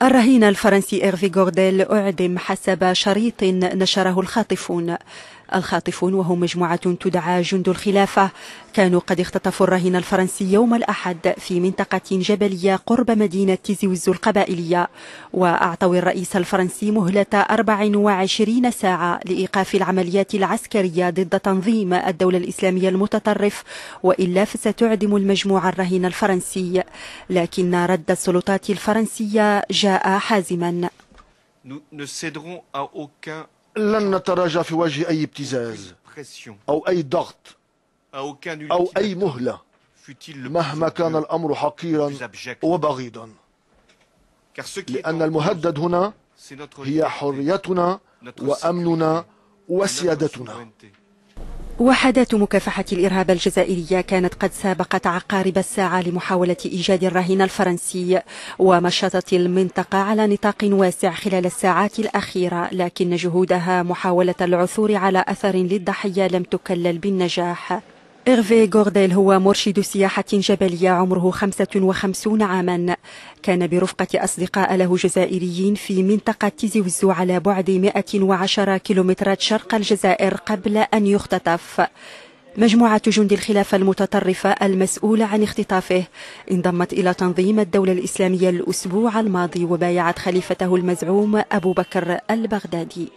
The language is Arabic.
الرهين الفرنسي إيرفي غورديل أعدم حسب شريط نشره الخاطفون وهم مجموعة تدعى جند الخلافة كانوا قد اختطفوا الرهين الفرنسي يوم الأحد في منطقة جبلية قرب مدينة تيزي وزو القبائلية، وأعطوا الرئيس الفرنسي مهلة 24 ساعة لإيقاف العمليات العسكرية ضد تنظيم الدولة الإسلامية المتطرف، وإلا فستعدم المجموعة الرهين الفرنسي. لكن رد السلطات الفرنسية جاء حازما. لن نتراجع في وجه أي ابتزاز أو أي ضغط أو أي مهلة مهما كان الأمر حقيرا وبغيضا، لأن المهدد هنا هي حريتنا وأمننا وسيادتنا. وحدات مكافحة الإرهاب الجزائرية كانت قد سابقت عقارب الساعة لمحاولة إيجاد الرهين الفرنسي، ومشطت المنطقة على نطاق واسع خلال الساعات الأخيرة، لكن جهودها محاولة العثور على أثر للضحية لم تكلل بالنجاح. إيرفي غورديل هو مرشد سياحة جبلية عمره 55 عاما، كان برفقة أصدقاء له جزائريين في منطقة تيزي وزو على بعد 110 كيلومترات شرق الجزائر قبل أن يختطف. مجموعة جند الخلافة المتطرفة المسؤولة عن اختطافه انضمت إلى تنظيم الدولة الإسلامية الأسبوع الماضي، وبايعت خليفته المزعوم أبو بكر البغدادي.